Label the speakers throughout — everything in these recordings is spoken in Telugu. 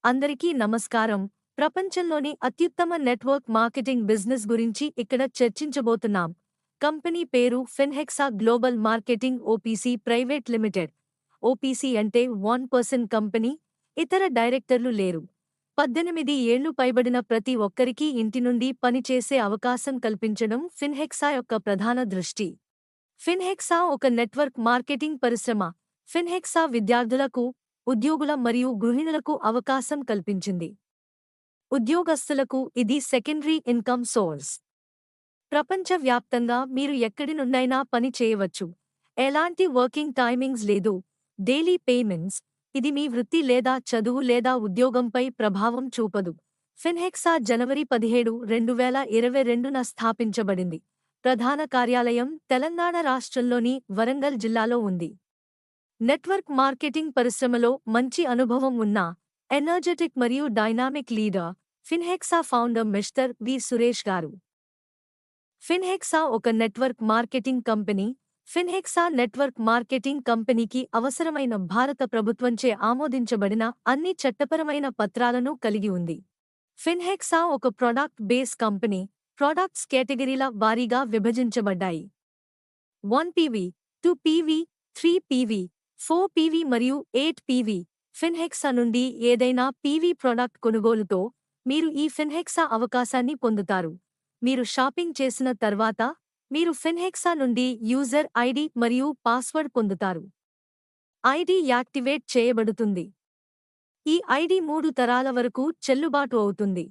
Speaker 1: అందరికీ నమస్కారం. ప్రపంచంలోని అత్యుత్తమ నెట్వర్క్ మార్కెటింగ్ బిజినెస్ గురించి ఇక్కడ చర్చించబోతున్నాం. కంపెనీ పేరు Finhexa global marketing OPC private limited. OPC అంటే 1% కంపెనీ, ఇతర డైరెక్టర్లు లేరు. 18 ఏళ్లు పైబడిన ప్రతి ఒక్కరికీ ఇంటి నుండి పనిచేసే అవకాశం కల్పించడం ఫిన్హెక్సా యొక్క ప్రధాన దృష్టి. ఫిన్హెక్సా ఒక నెట్వర్క్ మార్కెటింగ్ పరిశ్రమ. ఫిన్హెక్సా విద్యార్థులకు, ఉద్యోగుల మరియు గృహిణులకు అవకాశం కల్పించింది. ఉద్యోగస్తులకు ఇది సెకండరీ ఇన్కమ్ సోర్స్. ప్రపంచవ్యాప్తంగా మీరు ఎక్కడి నుండైనా పని చేయవచ్చు. ఎలాంటి వర్కింగ్ టైమింగ్స్ లేదు. Daily payments. ఇది మీ వృత్తి లేదా చదువు లేదా ఉద్యోగంపై ప్రభావం చూపదు. ఫిన్హెక్సా జనవరి 17, 2022న స్థాపించబడింది. ప్రధాన కార్యాలయం తెలంగాణ రాష్ట్రంలోని వరంగల్ జిల్లాలో ఉంది. నెట్వర్క్ మార్కెటింగ్ పరిశ్రమలో మంచి అనుభవం ఉన్న ఎనర్జెటిక్ మరియు dynamic leader Finhexa founder mister V Suresh గారు. ఫిన్హెక్సా ఒక network marketing company. Finhexa network marketing కంపెనీకి అవసరమైన భారత ప్రభుత్వంచే ఆమోదించబడిన అన్ని చట్టపరమైన పత్రాలను కలిగి ఉంది. ఫిన్హెక్సా ఒక ప్రొడక్ట్ బేస్ కంపెనీ. ప్రొడక్ట్స్ కేటగిరీల వారీగా విభజించబడ్డాయి. 1 PV, 2 PV, 3 PV, 4 PV మరియు 8 PV. ఫిన్హెక్సా నుండి ఏదైనా PV ప్రొడక్ట్ కొనుగోలుతో మీరు ఈ ఫిన్హెక్సా అవకాశాన్ని పొందుతారు. మీరు షాపింగ్ చేసిన తర్వాత మీరు ఫిన్హెక్సా నుండి యూజర్ ఐడి మరియు పాస్వర్డ్ పొందుతారు. ఐడి యాక్టివేట్ చేయబడుతుంది. ఈ ఐడి 3 తరాల వరకు చెల్లుబాటు అవుతుంది.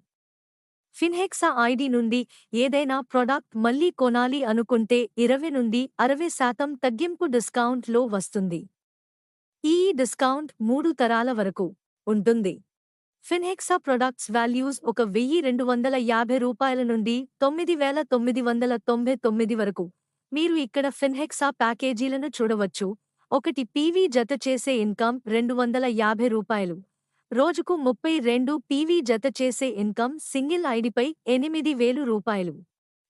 Speaker 1: ఫిన్హెక్సా ఐడి నుండి ఏదైనా ప్రొడక్ట్ మళ్లీ కొనాలి అనుకుంటే 20 నుండి 60% తగ్గింపు డిస్కౌంట్ లో వస్తుంది. ఈ డిస్కౌంట్ 3 తరాల వరకు ఉంటుంది. ఫిన్హెక్సా ప్రొడక్ట్స్ వాల్యూస్ ₹1,250 నుండి $9,999 వరకు. మీరు ఇక్కడ ఫిన్హెక్సా ప్యాకేజీలను చూడవచ్చు. 1 PV జత చేసే ఇన్కమ్ ₹250. రోజుకు 32 PV జత చేసే ఇన్కమ్ సింగిల్ ఐడిపై ₹8,000.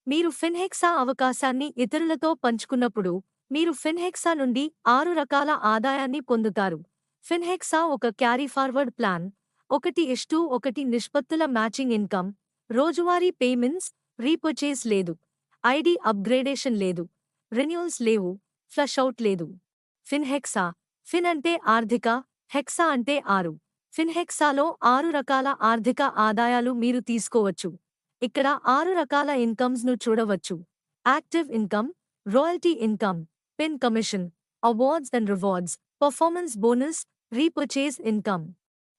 Speaker 1: మీరు ఫిన్హెక్సా అవకాశాన్ని ఇతరులతో పంచుకున్నప్పుడు మీరు ఫిన్హెక్సా నుండి 6 రకాల ఆదాయాన్ని పొందుతారు. ఫిన్హెక్సా ఒక క్యారీ ఫార్వర్డ్ ప్లాన్. 1:1 నిష్పత్తుల మ్యాచింగ్ ఇన్కమ్. రోజువారీ పేమెంట్స్. రీపర్చేస్ లేదు. ఐడి అప్గ్రేడేషన్ లేదు. రెన్యూల్స్ లేవు. ఫ్లష్ అవుట్ లేదు. ఫిన్హెక్సా. ఫిన్ అంటే ఆర్థిక, హెక్సా అంటే 6. ఫిన్హెక్సాలో 6 రకాల ఆర్థిక ఆదాయాలు మీరు తీసుకోవచ్చు. ఇక్కడ 6 రకాల ఇన్కమ్స్ ను చూడవచ్చు. Active income, royalty income, pin commission, awards and rewards, performance bonus, repurchase income.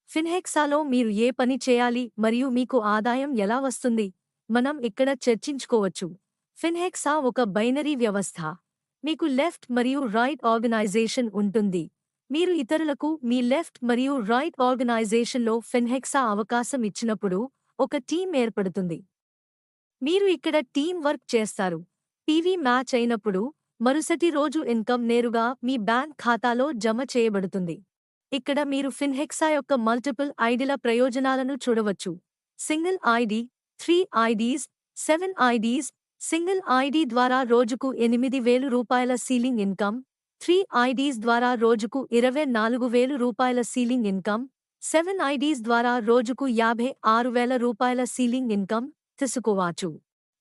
Speaker 1: ఫిన్హెక్సాలో మీరు ఏ పని చేయాలి మరియు మీకు ఆదాయం ఎలా వస్తుంది మనం ఇక్కడ చర్చించుకోవచ్చు. ఫిన్హెక్సా ఒక బైనరీ వ్యవస్థ. మీకు లెఫ్ట్ మరియు రైట్ ఆర్గనైజేషన్ ఉంటుంది. మీరు ఇతరులకు మీ లెఫ్ట్ మరియు రైట్ ఆర్గనైజేషన్లో ఫిన్హెక్సా అవకాశం ఇచ్చినప్పుడు ఒక టీం ఏర్పడుతుంది. మీరు ఇక్కడ టీం వర్క్ చేస్తారు. పీవీ మ్యాచ్ అయినప్పుడు మరుసటి రోజు ఇన్కమ్ నేరుగా మీ బ్యాంక్ ఖాతాలో జమ చేయబడుతుంది. ఇక్కడ మీరు ఫిన్హెక్సా యొక్క మల్టిపుల్ ఐడిల ప్రయోజనాలను చూడవచ్చు. Single ID, 3 IDs, 7 IDs. Single ID ద్వారా రోజుకు ₹8,000 సీలింగ్ ఇన్కమ్. 3 ఐడీస్ ద్వారా రోజుకు ₹24,000 సీలింగ్ ఇన్కమ్. 7 ఐడీస్ ద్వారా రోజుకు ₹56,000 సీలింగ్ ఇన్కమ్ తీసుకోవచ్చు.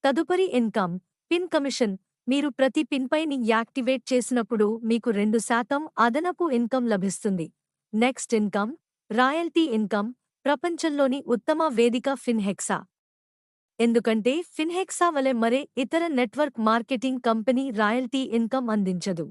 Speaker 1: తదుపరి ఇన్కమ్, పిన్ కమిషన్. మీరు ప్రతి పిన్పైని యాక్టివేట్ చేసినప్పుడు మీకు 2% అదనపు ఇన్కమ్ లభిస్తుంది. Next income, royalty income. ప్రపంచంలోని ఉత్తమ వేదిక ఫిన్హెక్సా. ఎందుకంటే ఫిన్హెక్సా వలె మరే ఇతర network marketing company royalty income అందించదు.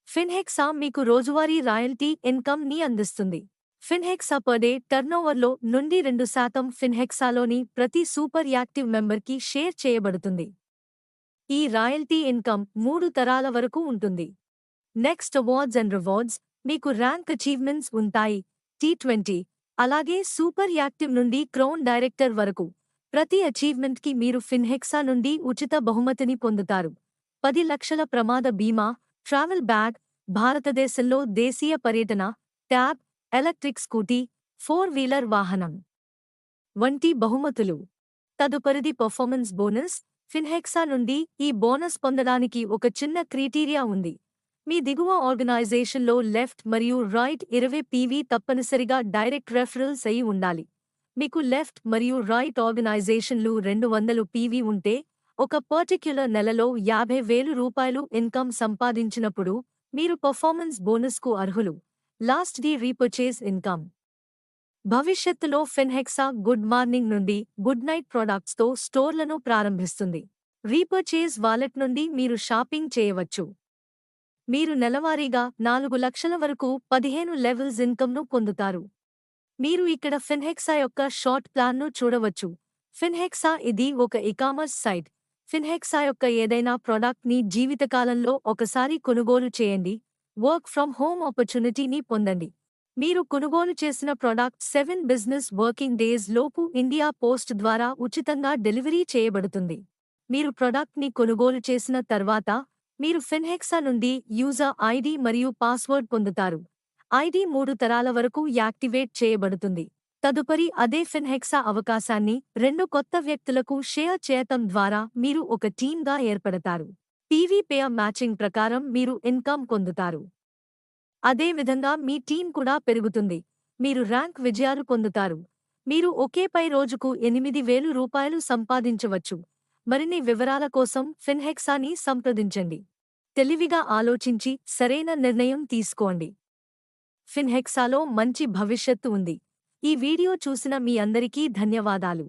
Speaker 1: ఫిన్హెక్సా మీకు రోజువారీ రాయల్టీ ఇన్కమ్ ని అందిస్తుంది. ఫిన్హెక్సా పర్ డే టర్నోవర్లో నుండి 2% ఫిన్హెక్సాలోని ప్రతి సూపర్ యాక్టివ్ మెంబర్కి షేర్ చేయబడుతుంది. ఈ రాయల్టీ ఇన్కమ్ 3 తరాల వరకు ఉంటుంది. Next awards and rewards. మీకు ర్యాంక్ అచీవ్మెంట్స్ ఉంటాయి. T20, అలాగే సూపర్ యాక్టివ్ నుండి క్రౌన్ డైరెక్టర్ వరకు. ప్రతి అచీవ్మెంట్కి మీరు ఫిన్హెక్సా నుండి ఉచిత బహుమతిని పొందుతారు. 10 లక్షల ప్రమాద బీమా, ట్రావెల్ బ్యాగ్, భారతదేశంలో దేశీయ పర్యటన, ట్యాబ్, ఎలక్ట్రిక్ స్కూటీ, 4 వీలర్ వాహనం వంటి బహుమతులు. తదుపరిది పర్ఫార్మెన్స్ బోనస్. ఫిన్హెక్సా నుండి ఈ బోనస్ పొందడానికి ఒక చిన్న క్రైటీరియా ఉంది. మీ దిగువ ఆర్గనైజేషన్లో లెఫ్ట్ మరియు రైట్ 20 పీవీ తప్పనిసరిగా డైరెక్ట్ రెఫరల్స్ అయి ఉండాలి. మీకు లెఫ్ట్ మరియు రైట్ ఆర్గనైజేషన్లు 200 పీవీ ఉంటే, ఒక పర్టిక్యులర్ నెలలో 50,000 రూపాయలు ఇన్కమ్ సంపాదించినప్పుడు మీరు పర్ఫార్మెన్స్ బోనస్కు అర్హులు. Last the repurchase income. భవిష్యత్తులో ఫిన్హెక్సా గుడ్ మార్నింగ్ నుండి గుడ్ నైట్ ప్రొడక్ట్స్తో స్టోర్లను ప్రారంభిస్తుంది. రీపర్చేజ్ వాలెట్ నుండి మీరు షాపింగ్ చేయవచ్చు. మీరు నెలవారీగా 4 లక్షల వరకు 15 లెవెల్స్ ఇన్కమ్ను పొందుతారు. మీరు ఇక్కడ ఫిన్హెక్సా యొక్క షార్ట్ ప్లాన్ను చూడవచ్చు. ఫిన్హెక్సా ఇది ఒక ఇకామర్స్ సైట్. ఫిన్హెక్సా యొక్క ఏదైనా ప్రోడక్ట్ని జీవితకాలంలో ఒకసారి కొనుగోలు చేయండి. వర్క్ ఫ్రమ్ హోమ్ ఆపర్చునిటీని పొందండి. మీరు కొనుగోలు చేసిన ప్రోడక్ట్ 7 బిజినెస్ వర్కింగ్ డేస్ లోపు ఇండియా పోస్ట్ ద్వారా ఉచితంగా డెలివరీ చేయబడుతుంది. మీరు ప్రోడక్ట్ని కొనుగోలు చేసిన తర్వాత మీరు ఫిన్హెక్సా నుండి యూజర్ ఐడి మరియు పాస్వర్డ్ పొందుతారు. ఐడి 3 తరాల వరకు యాక్టివేట్ చేయబడుతుంది. తదుపరి అదే ఫిన్హెక్సా అవకాశాన్ని 2 కొత్త వ్యక్తులకు షేర్ చేయటం ద్వారా మీరు ఒక టీమ్గా ఏర్పడతారు. పీవీ పేర్ మ్యాచింగ్ ప్రకారం మీరు ఇన్కమ్ పొందుతారు. అదే విధంగా మీ టీం కూడా పెరుగుతుంది. మీరు ర్యాంక్ విజయాలు పొందుతారు. మీరు ఒకేపై రోజుకు 8,000 రూపాయలు సంపాదించవచ్చు. మరిన్ని వివరాల కోసం ఫిన్హెక్సాని సంప్రదించండి. తెలివిగా ఆలోచించి సరైన నిర్ణయం తీసుకోండి. ఫిన్హెక్సాలో మంచి భవిష్యత్తు ఉంది. ఈ వీడియో చూసిన మీ అందరికీ ధన్యవాదాలు.